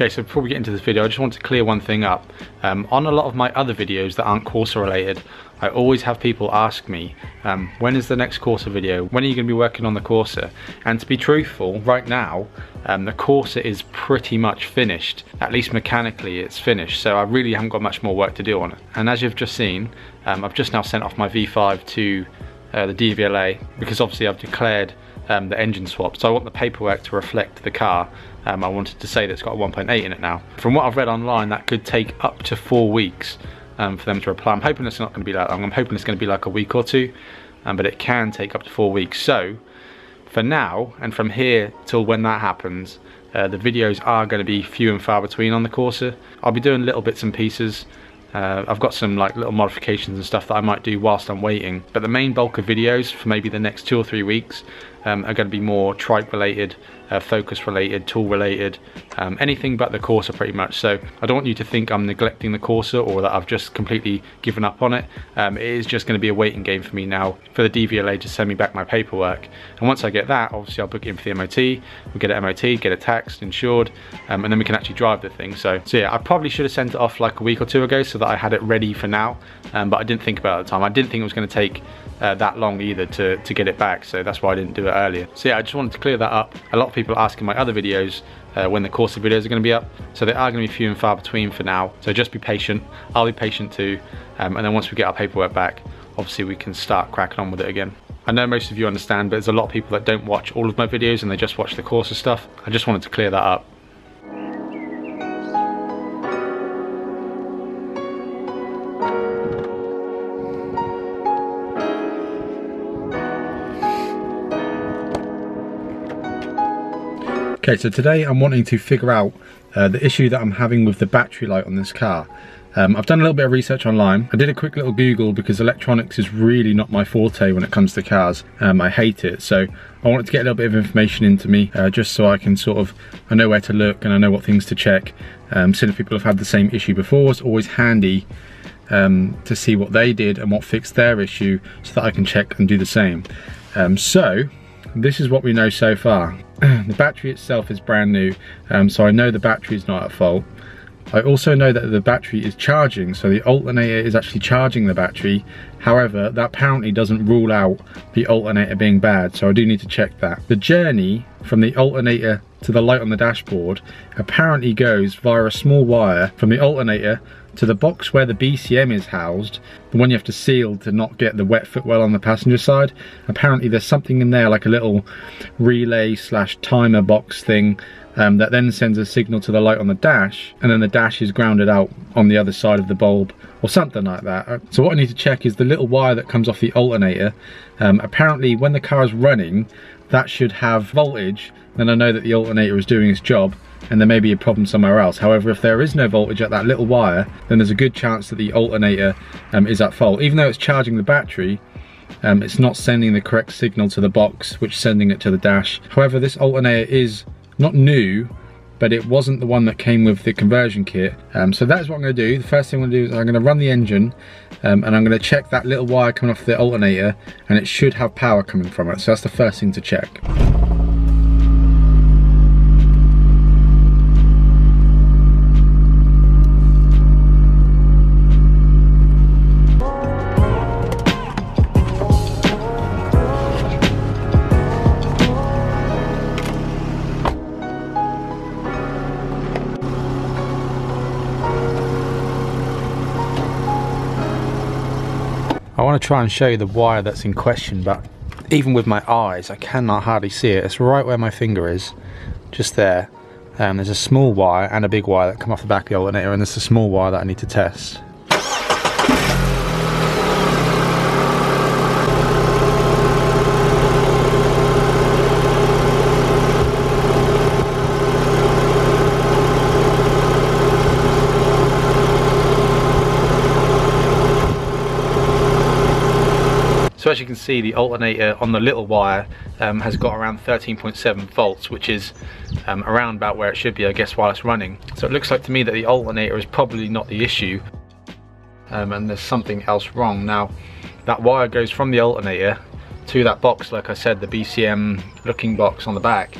Okay, so before we get into this video, I just want to clear one thing up. On a lot of my other videos that aren't Corsa related, I always have people ask me, when is the next Corsa video? When are you going to be working on the Corsa? And to be truthful, right now, the Corsa is pretty much finished. At least mechanically it's finished, so I really haven't got much more work to do on it. And as you've just seen, I've just now sent off my V5 to the DVLA, because obviously I've declared the engine swap, so I want the paperwork to reflect the car. I wanted to say that it's got a 1.8 in it now. From what I've read online, that could take up to 4 weeks for them to reply. I'm hoping it's not going to be that long. I'm hoping it's going to be like a week or two, but it can take up to 4 weeks. So for now, and from here till when that happens, the videos are going to be few and far between on the Corsa. I'll be doing little bits and pieces. I've got some like little modifications and stuff that I might do whilst I'm waiting, but the main bulk of videos for maybe the next 2 or 3 weeks are going to be more trike related, focus related, tool related, anything but the Corsa pretty much. So I don't want you to think I'm neglecting the Corsa or that I've just completely given up on it. It is just going to be a waiting game for me now for the DVLA to send me back my paperwork, and once I get that, obviously I'll book it in for the MOT. We'll get it MOT, get it taxed, insured, and then we can actually drive the thing. So yeah, I probably should have sent it off like a week or two ago so that I had it ready for now, but I didn't think about it at the time. I didn't think it was going to take that long either to get it back, so that's why I didn't do it earlier. So yeah, I just wanted to clear that up. A lot of people are asking my other videos when the Corsa videos are going to be up, so they are going to be few and far between for now, so just be patient. I'll be patient too, and then once we get our paperwork back, obviously we can start cracking on with it again. I know most of you understand, but there's a lot of people that don't watch all of my videos and they just watch the Corsa stuff. I just wanted to clear that up. Okay, so today I'm wanting to figure out the issue that I'm having with the battery light on this car. I've done a little bit of research online. I did a quick little Google because electronics is really not my forte when it comes to cars. I hate it, so I wanted to get a little bit of information into me just so I can I know where to look and I know what things to check. Since people have had the same issue before, it's always handy to see what they did and what fixed their issue so that I can check and do the same. So this is what we know so far. The battery itself is brand new, so I know the battery is not at fault. I also know that the battery is charging, so the alternator is actually charging the battery. However, that apparently doesn't rule out the alternator being bad, so I do need to check that. The journey from the alternator to the light on the dashboard apparently goes via a small wire from the alternator to the box where the BCM is housed, the one you have to seal to not get the wet footwell on the passenger side. Apparently there's something in there like a little relay / timer box thing that then sends a signal to the light on the dash, and then the dash is grounded out on the other side of the bulb or something like that. So what I need to check is the little wire that comes off the alternator. Apparently when the car is running, that should have voltage, then I know that the alternator is doing its job and there may be a problem somewhere else. However, if there is no voltage at that little wire, then there's a good chance that the alternator is at fault. Even though it's charging the battery, it's not sending the correct signal to the box, which is sending it to the dash. However, this alternator is not new, but it wasn't the one that came with the conversion kit. So that's what I'm going to do. The first thing I'm going to do is I'm going to run the engine and I'm going to check that little wire coming off the alternator, and it should have power coming from it. So that's the first thing to check. I want to try and show you the wire that's in question, but even with my eyes I cannot hardly see it. It's right where my finger is, just there. There's a small wire and a big wire that come off the back of the alternator, and there's a small wire that I need to test. So as you can see, the alternator on the little wire has got around 13.7 volts, which is around about where it should be, I guess, while it's running. So it looks like to me that the alternator is probably not the issue, and there's something else wrong. Now, that wire goes from the alternator to that box, like I said, the BCM looking box on the back,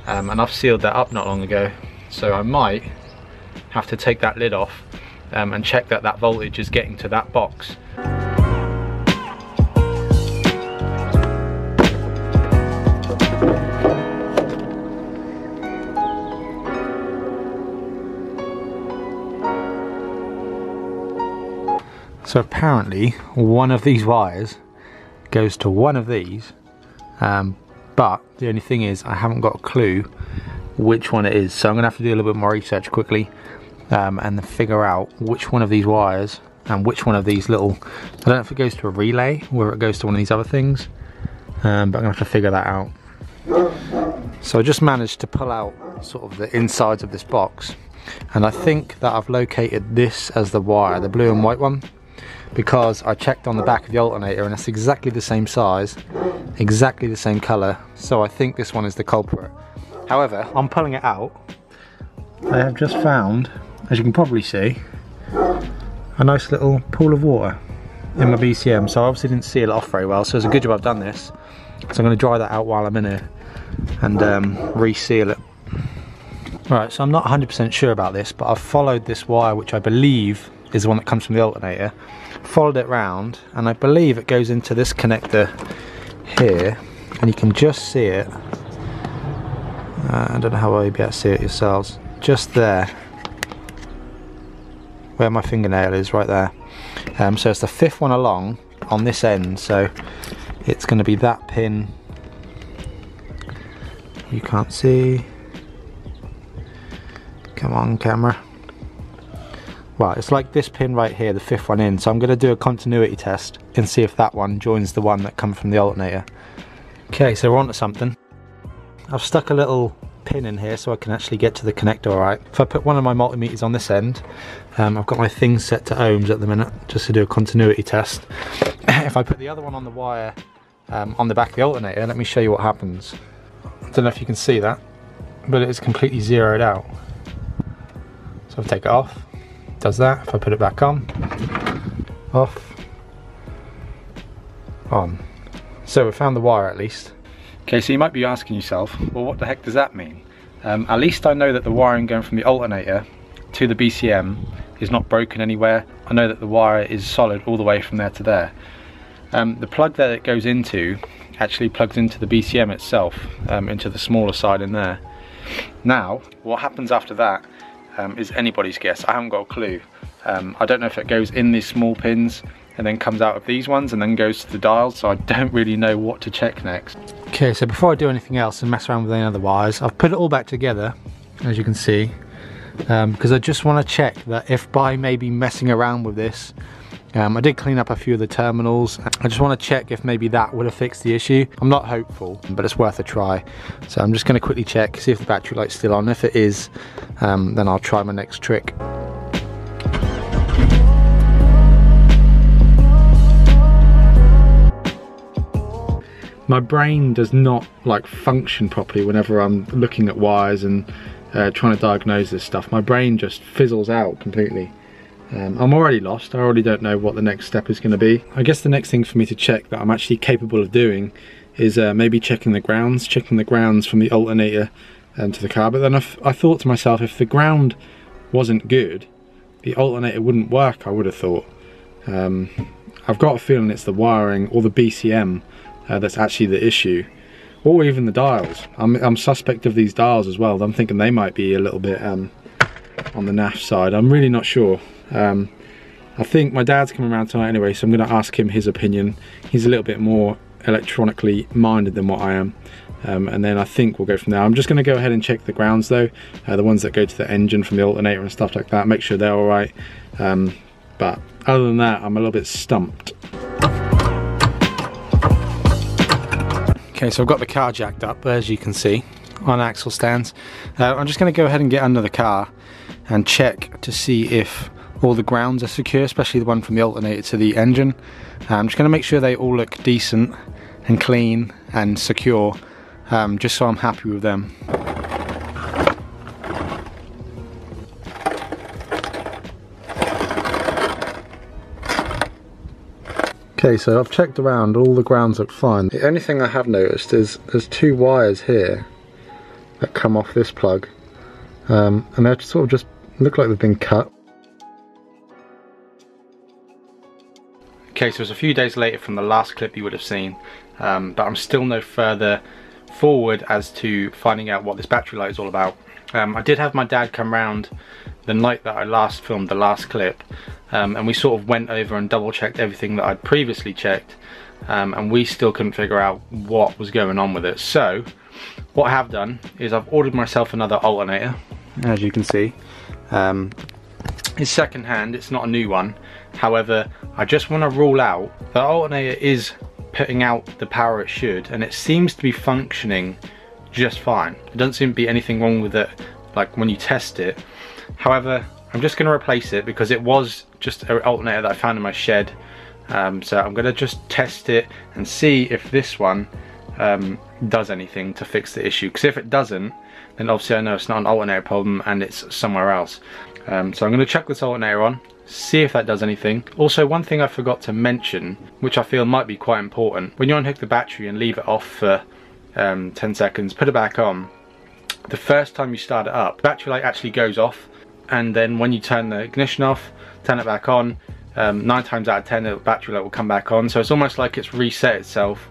and I've sealed that up not long ago. so I might have to take that lid off and check that that voltage is getting to that box. So apparently one of these wires goes to one of these, but the only thing is I haven't got a clue which one it is, so I'm gonna have to do a little bit more research quickly and then figure out which one of these wires and which one of these little, I don't know if it goes to a relay or it goes to one of these other things, but I'm gonna have to figure that out. So I just managed to pull out sort of the insides of this box, and I think that I've located this as the wire, the blue and white one, because I checked on the back of the alternator and it's exactly the same size, exactly the same colour, so I think this one is the culprit. However, I'm pulling it out. I have just found, as you can probably see, a nice little pool of water in my BCM, so I obviously didn't seal it off very well, so it's a good job I've done this. So I'm going to dry that out while I'm in here and reseal it. Right, so I'm not 100% sure about this, but I've followed this wire, which I believe is the one that comes from the alternator, followed it round, and I believe it goes into this connector here, and you can just see it. I don't know how well you'll be able to see it yourselves. Just there, where my fingernail is, right there. So it's the fifth one along on this end, so it's going to be that pin. You can't see. Come on, camera. Well, it's like this pin right here, the fifth one in, so I'm going to do a continuity test and see if that one joins the one that comes from the alternator. Okay, so we're on to something. I've stuck a little pin in here so I can actually get to the connector alright. If I put one of my multimeters on this end, I've got my thing set to ohms at the minute, just to do a continuity test. If I put the other one on the wire on the back of the alternator, let me show you what happens. I don't know if you can see that, but it is completely zeroed out. So I'll take it off. Does that. If I put it back on, off, on. So we found the wire at least. Okay, so you might be asking yourself, well, what the heck does that mean? At least I know that the wiring going from the alternator to the BCM is not broken anywhere. I know that the wire is solid all the way from there to there. The plug that it goes into actually plugs into the BCM itself, into the smaller side in there. Now, what happens after that is anybody's guess. I haven't got a clue. I don't know if it goes in these small pins and then comes out of these ones and then goes to the dials, so I don't really know what to check next. Okay, so before I do anything else and mess around with any other wires, I've put it all back together, as you can see, because I just want to check that if by maybe messing around with this, I did clean up a few of the terminals. I just want to check if maybe that would have fixed the issue. I'm not hopeful, but it's worth a try. So I'm just going to quickly check, see if the battery light's still on. If it is, then I'll try my next trick. My brain does not like function properly whenever I'm looking at wires and trying to diagnose this stuff. My brain just fizzles out completely. I'm already lost. I already don't know what the next step is going to be. I guess the next thing for me to check that I'm actually capable of doing is maybe checking the grounds from the alternator to the car. But then I thought to myself, if the ground wasn't good, the alternator wouldn't work, I would have thought. I've got a feeling it's the wiring or the BCM that's actually the issue, or even the dials. I'm suspect of these dials as well. I'm thinking they might be a little bit on the naff side. I'm really not sure. I think my dad's coming around tonight anyway, so I'm going to ask him his opinion. He's a little bit more electronically minded than what I am, and then I think we'll go from there. I'm just going to go ahead and check the grounds though, the ones that go to the engine from the alternator and stuff like that, make sure they're alright. But other than that, I'm a little bit stumped. Okay, so I've got the car jacked up, as you can see, on axle stands. I'm just going to go ahead and get under the car and check to see if all the grounds are secure, especially the one from the alternator to the engine. I'm just going to make sure they all look decent and clean and secure, just so I'm happy with them. Okay, so I've checked around, all the grounds look fine. The only thing I have noticed is there's two wires here that come off this plug and they sort of just look like they've been cut. Okay, so it's a few days later from the last clip you would have seen, but I'm still no further forward as to finding out what this battery light is all about. I did have my dad come round the night that I last filmed the last clip, and we sort of went over and double checked everything that I'd previously checked, and we still couldn't figure out what was going on with it. So what I have done is I've ordered myself another alternator, as you can see. It's second hand, it's not a new one. However, I just want to rule out the alternator is putting out the power it should, and it seems to be functioning just fine. There doesn't seem to be anything wrong with it, like when you test it. However, I'm just going to replace it because it was just an alternator that I found in my shed. So I'm going to just test it and see if this one does anything to fix the issue. Because if it doesn't, then obviously I know it's not an alternator problem and it's somewhere else. So I'm going to chuck this alternator on, see if that does anything. Also, one thing I forgot to mention, which I feel might be quite important, when you unhook the battery and leave it off for 10 seconds, put it back on, the first time you start it up, the battery light actually goes off, and then when you turn the ignition off, turn it back on, 9 times out of 10 the battery light will come back on. So it's almost like it's reset itself,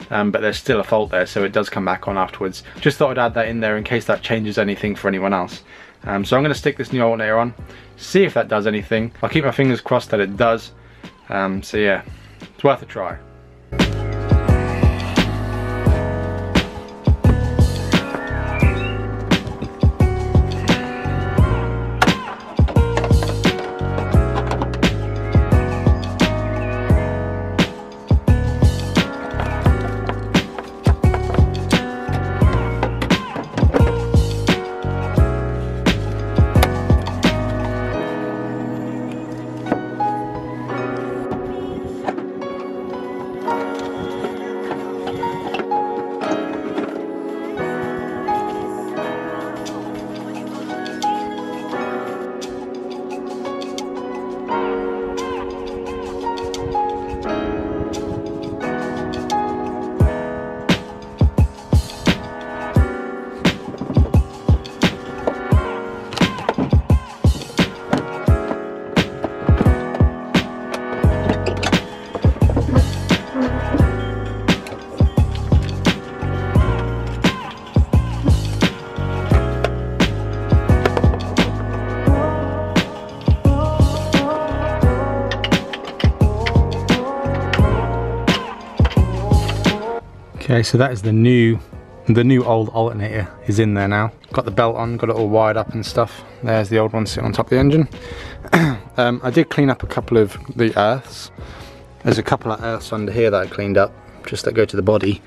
but there's still a fault there, so it does come back on afterwards. Just thought I'd add that in there in case that changes anything for anyone else. So I'm going to stick this new alternator on, see if that does anything. I'll keep my fingers crossed that it does. So yeah, it's worth a try. Okay, so that is the new old alternator is in there now. Got the belt on, got it all wired up and stuff. There's the old one sitting on top of the engine. I did clean up a couple of the earths. There's a couple of earths under here that I cleaned up, just that go to the body.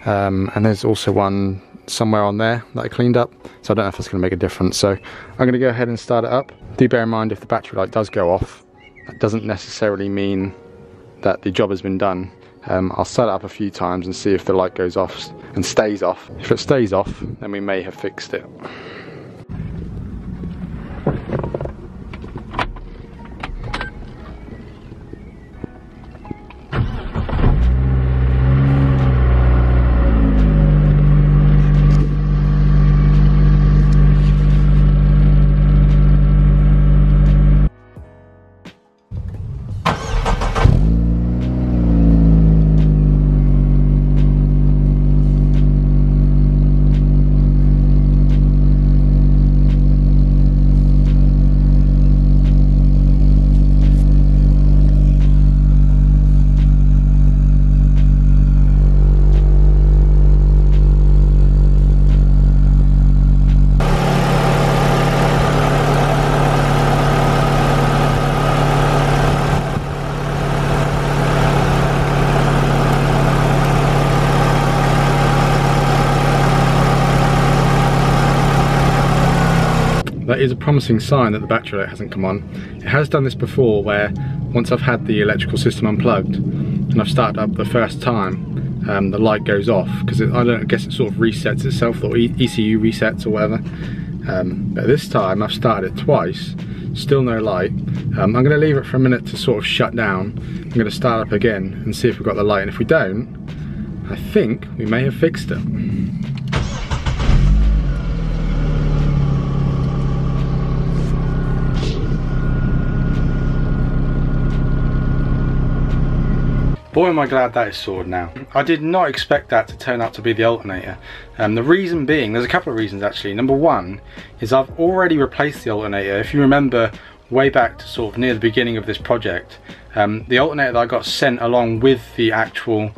And there's also one somewhere on there that I cleaned up. So I don't know if that's going to make a difference. So I'm going to go ahead and start it up. Do bear in mind if the battery light does go off, that doesn't necessarily mean that the job has been done. I'll set it up a few times and see if the light goes off and stays off. If it stays off, then we may have fixed it. That is a promising sign that the battery light hasn't come on. It has done this before, where once I've had the electrical system unplugged and I've started up the first time, the light goes off because I guess it sort of resets itself, or ECU resets or whatever. But this time I've started it twice, still no light. I'm going to leave it for a minute to sort of shut down. I'm going to start up again and see if we've got the light, and if we don't, I think we may have fixed it. Boy am I glad that is sorted now. I did not expect that to turn out to be the alternator. The reason being, there's a couple of reasons actually. Number one is I've already replaced the alternator. If you remember way back to sort of near the beginning of this project, the alternator that I got sent along with the actual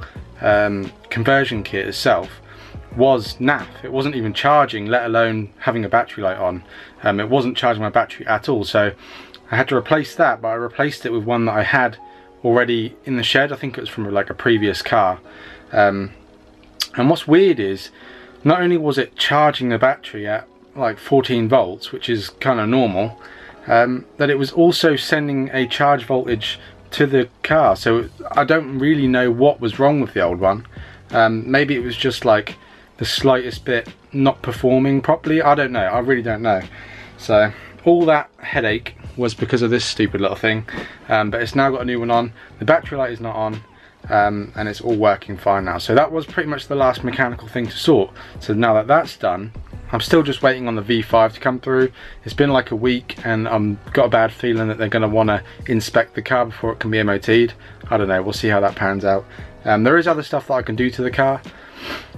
conversion kit itself was naff. It wasn't even charging, let alone having a battery light on. It wasn't charging my battery at all, so I had to replace that, but I replaced it with one that I had already in the shed. I think it was from like a previous car. And what's weird is, not only was it charging the battery at like 14 volts, which is kind of normal, that it was also sending a charge voltage to the car. So I don't really know what was wrong with the old one. Maybe it was just like the slightest bit not performing properly. I don't know, I really don't know. So all that headache was because of this stupid little thing, but it's now got a new one on. The battery light is not on, and it's all working fine now. So that was pretty much the last mechanical thing to sort. So now that that's done, I'm still just waiting on the V5 to come through. It's been like a week and I've got a bad feeling that they're going to want to inspect the car before it can be MOT'd. I don't know, we'll see how that pans out. There is other stuff that I can do to the car.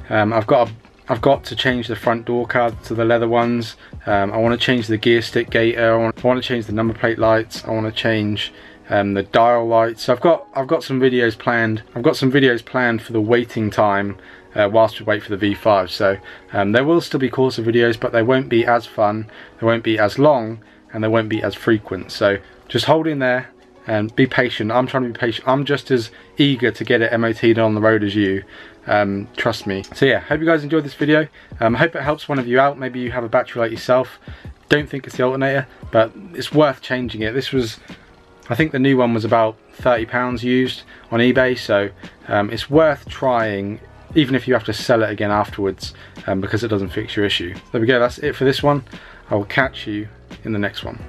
I've got to change the front door cards to the leather ones. I want to change the gear stick gaiter. I want to change the number plate lights. I want to change the dial lights. So I've got some videos planned. I've got some videos planned for the waiting time whilst we wait for the V5. So there will still be Corsa videos, but they won't be as fun, they won't be as long, and they won't be as frequent. So just hold in there and be patient. I'm trying to be patient. I'm just as eager to get it MOT'd on the road as you. Trust me. So yeah, hope you guys enjoyed this video. Hope it helps one of you out. Maybe you have a battery light yourself, don't think it's the alternator, but it's worth changing it. This was, I think the new one was about £30 used on eBay, so it's worth trying, even if you have to sell it again afterwards, because it doesn't fix your issue. There we go, that's it for this one. I will catch you in the next one.